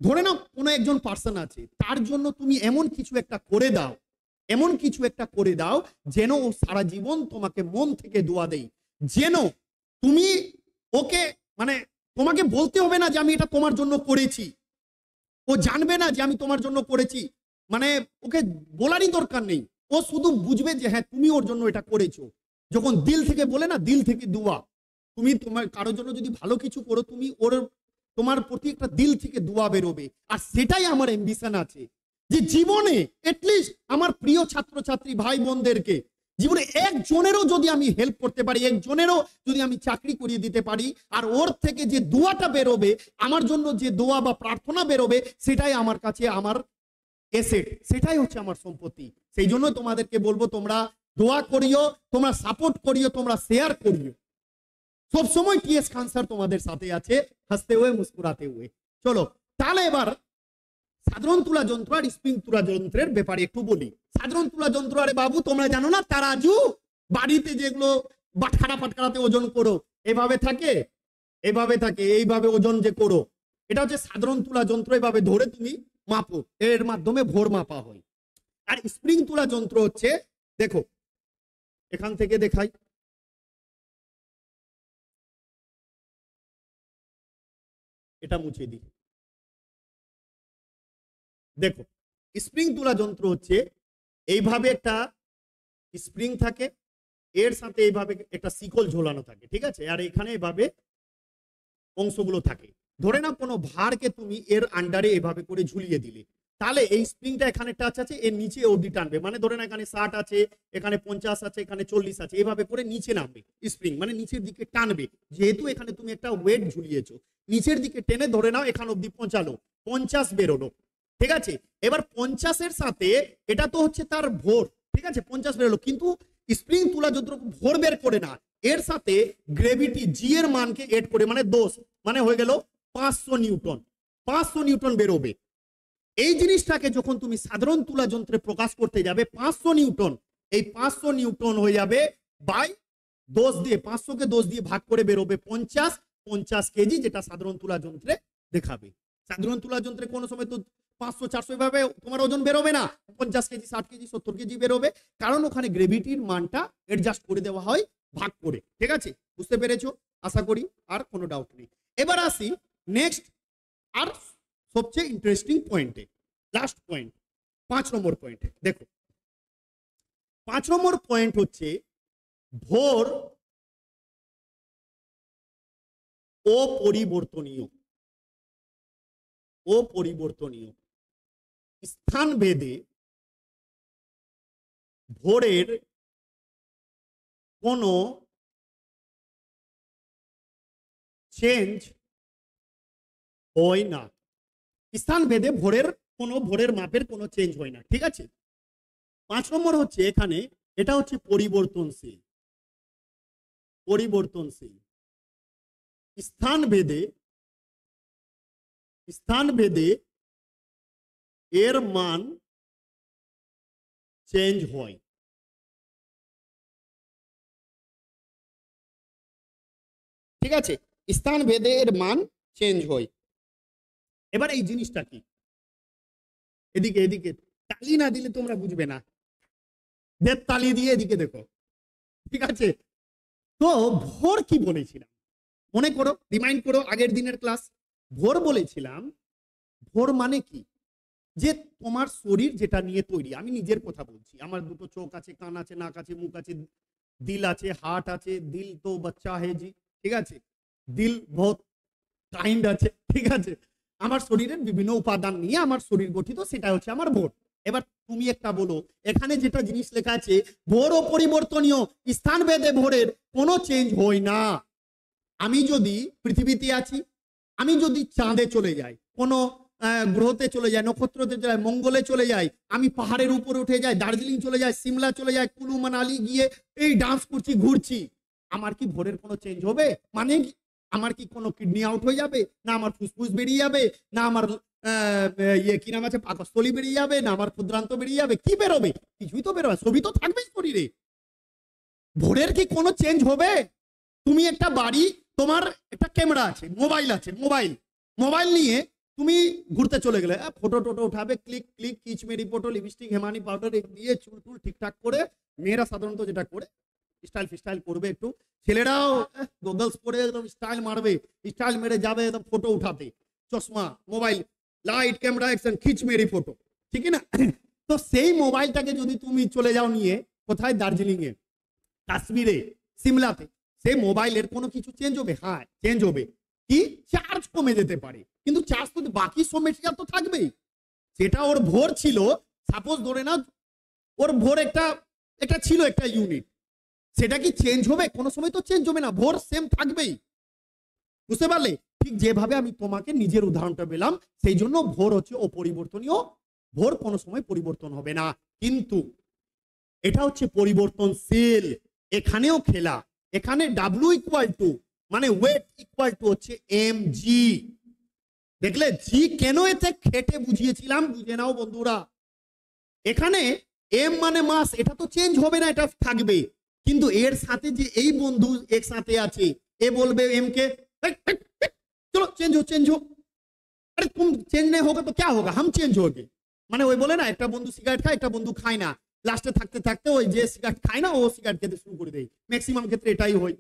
ধরে নাও কোনো একজন পার্সন আছে, তার জন্য তুমি এমন কিছু একটা করে দাও, এমন কিছু একটা করে দাও যেন ও সারা জীবন তোমাকে মন থেকে দোয়া দেই, যেন তুমি ওকে, মানে তোমাকে বলতে হবে না যে আমি এটা তোমার জন্য করেছি, ও জানবে না যে আমি তোমার জন্য করেছি, মানে ওকে বলারই দরকার নেই, ও শুধু বুঝবে যে হ্যাঁ তুমি ওর জন্য এটা করেছো। যখন দিল থেকে বলে না, দিল থেকে দোয়া, তুমি তোমার কারোর জন্য যদি ভালো কিছু করো, তুমি ওর তোমার প্রতি একটা দিল থেকে দোয়া বেরোবে। আর সেটাই আমার অ্যাম্বিশন আছে, যে জীবনে এটলিস্ট আমার প্রিয় ছাত্রছাত্রী ভাই বোনদেরকে জীবনে একজনেরও যদি আমি হেল্প করতে পারি, একজনেরও যদি আমি চাকরি করিয়ে দিতে পারি, আর ওর থেকে যে দোয়াটা বেরোবে, আমার জন্য যে দোয়া বা প্রার্থনা বেরোবে, সেটাই আমার কাছে আমার এসেট, সেটাই হচ্ছে আমার সম্পত্তি। সেই জন্য তোমাদেরকে বলবো, তোমরা দোয়া করিও, তোমরা সাপোর্ট করিও, তোমরা শেয়ার করিও। সব সময় টিএস খান স্যার তোমাদের সাথে আছে, হাসতে হুয়ে মুস্কুরাতে হুয়ে। চলো তাহলে এবার সাধারণ তুলা যন্ত্র আর স্প্রিং তুলা যন্ত্রের ব্যাপারে একটু বলি। সাধারণ তুলা যন্ত্র, আরে বাবু তোমরা জানো না তারাজু, বাড়িতে যেগুলো বাটখারা পাটখারাতে ওজন করো, এভাবে থাকে, এভাবে থাকে, এইভাবে ওজন যে করো, এটা হচ্ছে সাধারণ তুলা যন্ত্র। এভাবে ধরে তুমি মাপো, এর মাধ্যমে ভর মাপা হয়। আর স্প্রিং তুলা যন্ত্র হচ্ছে, দেখো এখান থেকে দেখাই, এটা মুছে দিই। দেখো স্প্রিং তুলা যন্ত্র হচ্ছে এইভাবে একটা স্প্রিং থাকে, এর সাথে এইভাবে একটা শিকল ঝোলানো থাকে, ঠিক আছে? আর এখানে এভাবে অংশগুলো থাকে। ধরে নাও কোনো ভারকে তুমি এর আন্ডারে এভাবে করে ঝুলিয়ে দিলে, তাহলে এই স্প্রিংটা এখানে টাচ আছে, এর নিচে অবধি টানবে। মানে ধরে না এখানে 60 আছে, এখানে 50 আছে, এখানে 40 আছে, এভাবে করে নিচে নামবে স্প্রিং, মানে নিচের দিকে টানবে। যেহেতু এখানে তুমি একটা ওয়েট ঝুলিয়েছো, নিচের দিকে টেনে ধরে নাও এখানে অবধি পৌঁছালো, 50 বেরোলো, ঠিক আছে? এবার 50-এর সাথে এটা তো হচ্ছে তার ভর, ঠিক আছে? 50 বেরোলো, কিন্তু স্প্রিং তুলা যন্ত্র ভর বের করে না, এর সাথে গ্রেভিটি জি এর মানকে এড করে, মানে দোষ, মানে হয়ে গেল 500 নিউটন, 500 নিউটন বেরোবে। এই জিনিসটাকে যখন তুমি সাধারণ তুলা যন্ত্রে প্রকাশ করতে যাবে, 500 নিউটন, এই 500 নিউটন হয়ে যাবে বাই 10 দিয়ে, 500 কে 10 দিয়ে ভাগ করে বেরোবে 50 কেজি, যেটা সাধারণ তুলা যন্ত্রে দেখাবে। সাধারণ তুলা যন্ত্রে কোনো সময় তো 500-400 এভাবে তোমার ওজন বেরোবে না, 50 কেজি, 60 কেজি, 70 কেজি বেরোবে, কারণ ওখানে গ্রেভিটির মানটা অ্যাডজাস্ট করে দেওয়া হয় ভাগ করে। ঠিক আছে, বুঝতে পেরেছো আশা করি, আর কোনো ডাউট নেই। এবার আসি নেক্সট আর সবচেয়ে ইন্টারেস্টিং পয়েন্টে, লাস্ট পয়েন্ট, 5 নম্বর পয়েন্ট। দেখো 5 নম্বর পয়েন্ট হচ্ছে ভর অপরিবর্তনীয়, অপরিবর্তনীয়। স্থান ভেদে ভরের কোনো চেঞ্জ হয় না, স্থান ভেদে ভরের কোনো ভরের মাপের কোনো চেঞ্জ হয় না, ঠিক আছে? 5 নম্বর হচ্ছে এখানে, এটা হচ্ছে পরিবর্তনশীল, পরিবর্তনশীল। স্থান ভেদে, স্থান ভেদে এর মান চেঞ্জ হয়। ঠিক আছে, স্থান ভেদে এর মান চেঞ্জ হয়। এবার এই জিনিসটা কি, এদিকে এদিকে তালি না দিলে তোমরা বুঝবে না, দেড় তালি দিয়ে এদিকে দেখো, ঠিক আছে? তো ভর কি বলেছিলাম মনে করো, রিমাইন্ড করো আগের দিনের ক্লাস। ভর বলেছিলাম, ভর মানে কি, যে তোমার শরীর যেটা নিয়ে তৈরি। আমি নিজের কথা বলছি, আমার দুটো চোখ আছে, কান আছে, নাক আছে, মুখ আছে, দিল আছে, হার্ট আছে। দিল তো বাচ্চা হে জি, ঠিক আছে? দিল বহুত কাইন্ড আছে, ঠিক আছে? আমার শরীরের বিভিন্ন উপাদান নিয়ে আমার শরীর গঠিত, সেটা হচ্ছে আমার ভর। এবার তুমি একটা বলো, এখানে যেটা জিনিস লেখা আছে ভর অপরিবর্তনীয়, স্থান ভেদে ভরের কোনো চেঞ্জ হয় না। আমি যদি পৃথিবীতে আছি, আমি যদি চাঁদে চলে যাই, কোনো গ্রহতে চলে যায়, নক্ষত্রতে চলে যায়, মঙ্গলে চলে যাই, আমি পাহাড়ের উপরে উঠে যাই, দার্জিলিং চলে যাই, সিমলা চলে যাই, কুলু মানালি গিয়ে এই ডান্স করছি, ঘুরছি, আমার কি ভরের কোনো চেঞ্জ হবে? মানে আমার কি কোনো কিডনি আউট হয়ে যাবে, না আমার ফুসফুস বেরিয়ে যাবে, না আমার ইয়ে কি নাম আছে পাকস্থলী বেরিয়ে যাবে, না আমার ক্ষুদ্রান্ত বেরিয়ে যাবে? কি বেরোবে? কিছুই তো বেরোবে, সবই তো থাকবে শরীরে। ভরের কি কোনো চেঞ্জ হবে? তুমি একটা বাড়ি, তোমার একটা ক্যামেরা আছে, মোবাইল আছে, মোবাইল মোবাইল নিয়ে তুমি ঘুরতে চলে গেলে, ফটো টোটো উঠাবে, ক্লিক ক্লিক কিচ মেরি ফটো, লিপস্টিক হেমানি পাউডার দিয়ে চুল টুল ঠিকঠাক করে, মেয়েরা সাধারণত যেটা করে স্টাইল ফিস্টাইল করবে একটু, ছেলেরাও গগলস পরে একদম স্টাইল মারবে, স্টাইল মেরে যাবে একদম ফটো উঠাতে, চশমা, মোবাইল, লাইট, ক্যামেরা, অ্যাকশন, খিচ মেরি ফটো। ঠিক না? তো সেই মোবাইলটাকে যদি তুমি চলে যাও নিয়ে কোথায়, দার্জিলিং এ, কাশ্মীরে, সিমলাতে, সেই মোবাইলের কোনো কিছু চেঞ্জ হবে? হ্যাঁ চেঞ্জ হবে। কি? চার্জ কমে যেতে পারে, কিন্তু চার্জ তো বাকি সব মেটেরিয়াল তো থাকবেই। যেটা ওর ভোর ছিল, সাপোজ ধরে না ওর ভোর এটা ছিল একটা ইউনিট, সেটা কি চেঞ্জ হবে? কোনো সময় তো চেঞ্জ হবে না, ভোর সেম থাকবেই। বুঝতে পারলে? ঠিক যেভাবে আমি তোমাকে নিজের উদাহরণটা পেলাম, সেই জন্য ভোর হচ্ছে অপরিবর্তনীয়, ভোর কোনো সময় পরিবর্তন হবে না। কিন্তু এটা হচ্ছে পরিবর্তনশীল। এখানেও খেলা, এখানে ডাব্লিউ ইকুয়াল টু মানে ওয়েট ইকুয়াল টু হচ্ছে এম জি। দেখলে জি কেন এতে খেটে বুঝিয়েছিলাম, বুঝে নাও বন্ধুরা। এখানে এম মানে মাস, এটা তো চেঞ্জ হবে না, এটা থাকবে। কিন্তু এর সাথে যে এই বন্ধু একসাথে আছে, এ বলবে এম কে চলো চেঞ্জ हो চেঞ্জ हो, अरे तुम चेंज नहीं होगा तो क्या होगा, हम चेंज होंगे। মানে ওই বলে না, একটা বন্ধু সিগারেট খায়, একটা বন্ধু খায় না, লাস্টে থাকতে থাকতে ওই যে সিগারেট খায় না ও সিগারেট খেতে শুরু করে দেয়, ম্যাক্সিমাম ক্ষেত্রে এটাই হয়,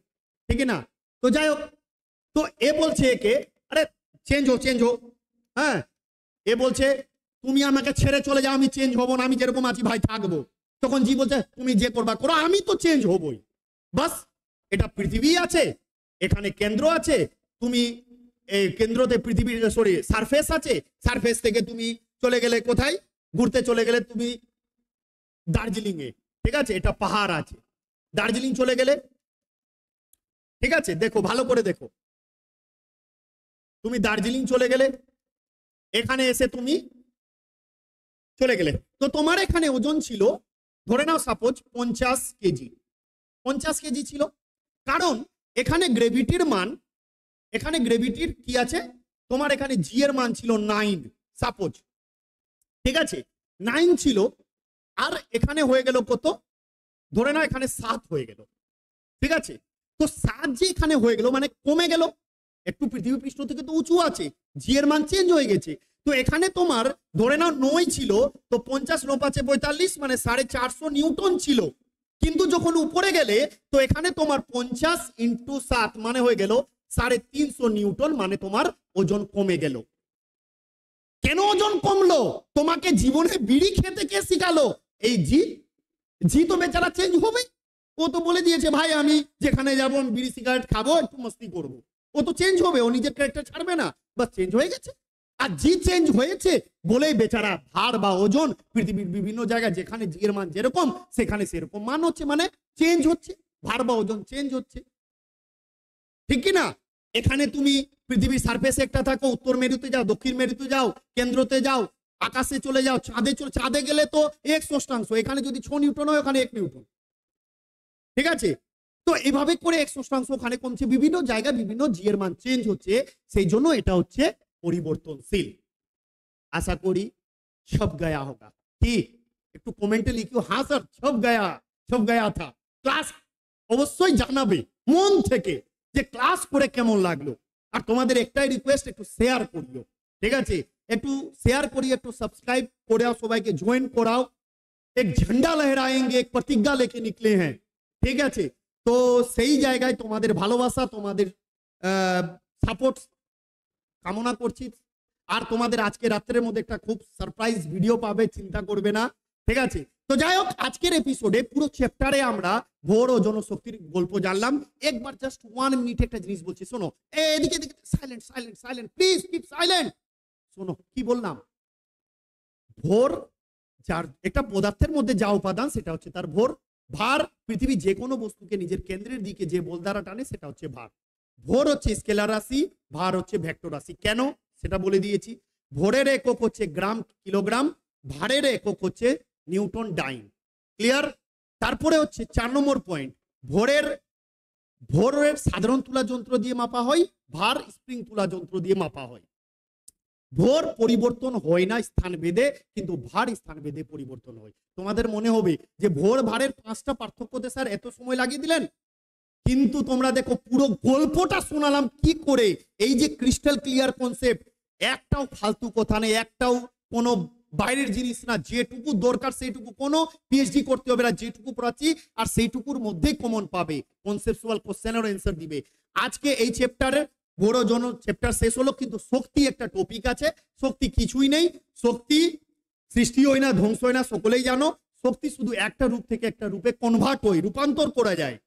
ঠিক না? তো যাই হোক, তো এ বলছে একে আরে চেঞ্জ हो, হ্যাঁ, এ বলছে তুমি আমাকে ছেড়ে চলে যাও, আমি চেঞ্জ হব না, আমি যেরকম আছি ভাই থাকবো। তখন জি বলছে তুমি যে করবা করো, আমি তো চেঞ্জ হবই। বাস, এটা পৃথিবী আছে, এখানে কেন্দ্র আছে, তুমি এই কেন্দ্রতে পৃথিবীর সরি সারফেস আছে, সারফেস থেকে তুমি চলে গেলে কোথায়, ঘুরতে চলে গেলে তুমি দার্জিলিং এ, ঠিক আছে, এটা পাহাড় আছে, দার্জিলিং চলে গেলে, ঠিক আছে, দেখো ভালো করে দেখো, তুমি দার্জিলিং চলে গেলে, এখানে এসে তুমি চলে গেলে, তো তোমার এখানে ওজন ছিল ধরে নাও সাপোজ 50 কেজি, 50 কেজি ছিল, কারণ এখানে গ্রেভিটির মান, এখানে গ্রেভিটির কি আছে, তোমার এখানে জি এর মান ছিল 9 সাপোজ, ঠিক আছে, 9 ছিল, আর এখানে হয়ে গেল কত, ধরে নাও এখানে 7 হয়ে গেল, ঠিক আছে। তো 7 যে এখানে হয়ে গেল মানে কমে গেল, একটু পৃথিবী পৃষ্ঠ থেকে তো উঁচু আছে, জি এর মান চেঞ্জ হয়ে গেছে। তো এখানে তোমার ধরে নাও 9 ছিল, তো 50 9 5 45 মানে 450 নিউটন ছিল, কিন্তু যখন উপরে গেলে তো এখানে তোমার 50 ইন্টু 7 মানে হয়ে গেল 350 নিউটন, মানে তোমার ওজন কমে গেল। কেন ওজন কমলো? তোমাকে জীবনে বিড়ি খেতে কে শিখালো? এই জি, জি তো বেচারা চেঞ্জ হবে, ও তো বলে দিয়েছে ভাই আমি যেখানে যাবো আমি বিড়ি সিগারেট খাবো, একটু মস্তি করবো, ও তো চেঞ্জ হবে, ও নিজের ক্যারেক্টার ছাড়বে না, বাস চেঞ্জ হয়ে গেছে। আর জি চেঞ্জ হয়েছে বলেই বেচারা ভার বা ওজন পৃথিবীর বিভিন্ন জায়গায় যেখানে জি এর মান যেরকম সেখানে সেরকম মান হচ্ছে, মানে চেঞ্জ হচ্ছে, ভার বা ওজন চেঞ্জ হচ্ছে, ঠিক কি না? এখানে তুমি পৃথিবীর সারফেসে একটা থাকো, উত্তর মেরুতে যাও, দক্ষিণ মেরুতে যাও, কেন্দ্রতে যাও, আকাশে চলে যাও, চাঁদে গেলে তো 1/6, এখানে যদি 6 নিউটন হয় ওখানে 1 নিউটন, ঠিক আছে। তো এইভাবে করে 1/6 ওখানে কমছে, বিভিন্ন জায়গায় বিভিন্ন জি এর মান চেঞ্জ হচ্ছে, সেই জন্য এটা হচ্ছে পরিবর্তনশীল। আশা করি সব গয়া হোগা, কি একটু কমেন্টে লিখিও হ্যাঁ স্যার সব গয়া থা। ক্লাস অবশ্যই জানাবে মন থেকে যে ক্লাস করে কেমন লাগলো, আর তোমাদের একটাই রিকোয়েস্ট একটু শেয়ার করিও, ঠিক আছে, একটু শেয়ার করিয়ে একটু সাবস্ক্রাইব করাও, সবাইকে জয়েন করাও। এক ঝান্ডা লহরাएंगे, এক প্রতিজ্ঞা लेके निकले हैं, ঠিক আছে। তো সেই জায়গায় তোমাদের ভালোবাসা, তোমাদের সাপোর্ট কামনা করছি। আর তোমাদের আজকে রাত্রের মধ্যে একটা খুব সারপ্রাইজ ভিডিও পাবে, চিন্তা করবে না, ঠিক আছে। তো যাই হোক, আজকের এপিসোডে পুরো চ্যাপ্টারে আমরা ভোর ও জনশক্তির গল্প জানলাম। একবার জাস্ট 1 মিনিট একটা জিনিস বলছি, শোনো, এদিকে এদিকে silent silent silent, please keep silent. শোনো কি বললাম, ভোর যার একটা পদার্থের মধ্যে যা উপাদান সেটা হচ্ছে তার ভোর। ভার পৃথিবী যে কোনো বস্তুকে নিজের কেন্দ্রের দিকে যে বল দ্বারা টানে সেটা হচ্ছে ভার। ভোর হচ্ছে স্কেলার রাশি, ভার হচ্ছে ভেক্টর রাশি। কেন সেটা বলে দিয়েছি। ভোরের একক হচ্ছে গ্রাম কিলোগ্রাম, ভারের একক হচ্ছে নিউটন ডাইন। ক্লিয়ার? তারপরে হচ্ছে 4 নম্বর পয়েন্ট, ভোরের সাধারণ তুলা যন্ত্র দিয়ে মাপা হয়, ভার স্প্রিং তুলা যন্ত্র দিয়ে মাপা হয়। ভোর পরিবর্তন হয় না স্থান ভেদে, কিন্তু ভার স্থান ভেদে পরিবর্তন হয়। তোমাদের মনে হবে যে ভোর ভারের 5টা পার্থক্যতে স্যার এত সময় লাগিয়ে দিলেন, কিন্তু তোমরা দেখো পুরো গল্পটা শোনালাম কি করে, এই যে ক্রিস্টাল ক্লিয়ার কনসেপ্ট, একটাও ফালতু কথা নেই, একটাও কোনো বাইরের জিনিস না, যেটুকু দরকার সেইটুকু, কোনো পিএইচডি করতে হবে না, যেটুকু পড়াচ্ছি আর সেইটুকুর মধ্যেই কমন পাবে, কনসেপচুয়াল কোশ্চেনের অ্যান্সার দিবে। আজকে এই চ্যাপ্টারে বড় জন চ্যাপ্টার শেষ হলো, কিন্তু শক্তি একটা টপিক আছে, শক্তি কিছুই নেই, শক্তি সৃষ্টি হয় না, ধ্বংস হয় না, সকলেই জানো। শক্তি শুধু একটা রূপ থেকে একটা রূপে কনভার্ট হয়, রূপান্তর করা যায়।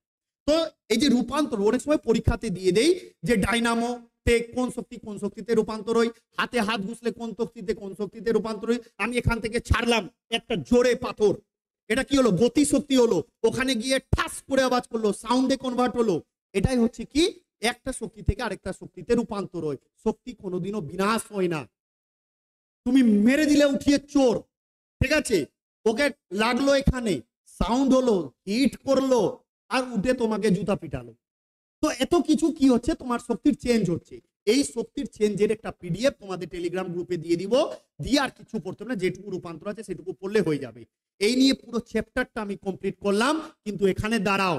তো এই যে রূপান্তর অনেক সময় পরীক্ষাতে দিয়ে দেই যে ডাইনামো তে কোন শক্তিতে রূপান্তর হয়, হাতে হাত ঘুষলে কোন শক্তিতে রূপান্তর হয়। আমি এখান থেকে ছাড়লাম একটা জোরে পাথর, এটা কি হলো? গতি শক্তি হলো। ওখানে গিয়ে ঠাস করে আওয়াজ করলো, সাউন্ডে কনভার্ট হলো। এটাই হচ্ছে কি একটা শক্তি থেকে আরেকটা শক্তিতে রূপান্তর হয়। শক্তি কোনোদিনও বিনাশ হয় না। তুমি মেরে দিলে উঠিয়ে চোর, ঠিক আছে, ওকে লাগলো এখানে, সাউন্ড হলো, হিট করলো, আর উঠে তোমাকে জুতা পিটালো। তো এত কিছু কি হচ্ছে, তোমার শক্তির চেঞ্জ হচ্ছে। এই শক্তির চেঞ্জের একটা পিডিএফ তোমাদের টেলিগ্রাম গ্রুপে দিয়ে দিব, দিয়ে আর কিছু পড়তে হবে না, যেটুকু রূপান্তর আছে সেটুকু পড়লে হয়ে যাবে। এই নিয়ে পুরো চ্যাপ্টারটা আমি কমপ্লিট করলাম। কিন্তু এখানে দাঁড়াও,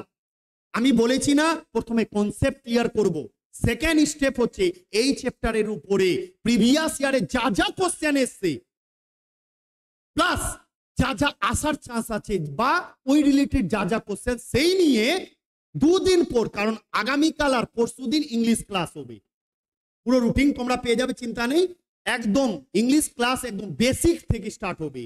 আমি বলেছি না প্রথমে কনসেপ্ট ক্লিয়ার করব, সেকেন্ড স্টেপ হচ্ছে এই চ্যাপ্টারের উপরে প্রিভিয়াস ইয়ারে যা যা কোশ্চেন এসছে প্লাস যা যা আসার চান্স আছে বা ওই রিলেটেড যা যা কোশ্চেন, সেই নিয়ে দুদিন পর, কারণ আগামীকাল আর পরশুদিন ইংলিশ ক্লাস হবে, পুরো রুটিন তোমরা পেয়ে যাবে, চিন্তা নেই। একদম ইংলিশ ক্লাস একদম বেসিক থেকে স্টার্ট হবে।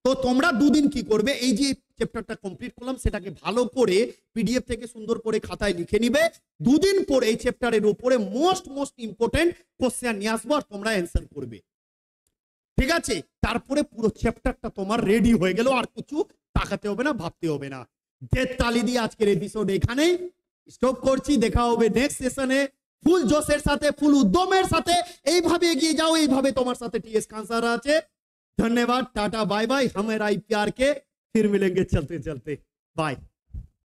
তো তোমরা দুদিন কি করবে, এই যে চ্যাপ্টারটা কমপ্লিট করলাম সেটাকে ভালো করে পিডিএফ থেকে সুন্দর করে খাতায় লিখে নিবে। দুদিন পর এই চ্যাপ্টারের উপরে মোস্ট ইম্পর্টেন্ট কোশ্চেন নিয়ে আসবো আর তোমরা অ্যান্সার করবে, ঠিক আছে? তারপরে পুরো চ্যাপ্টারটা তোমার রেডি হয়ে গেল, আর কিছু তাকাতে হবে না, ভাবতে হবে না। জেদ তালি দিয়ে আজকের এপিসোড এখানেই স্টপ করছি। দেখা হবে নেক্সট সেশনে ফুল জোশের সাথে, ফুল উদ্যমের সাথে। এইভাবে এগিয়ে যাও, এইভাবে তোমার সাথে टीएस खान सर আছে। धन्यवाद, टाटा, बाय बाय। हम राय प्यार के फिर मिलेंगे चलते चलते, बाय।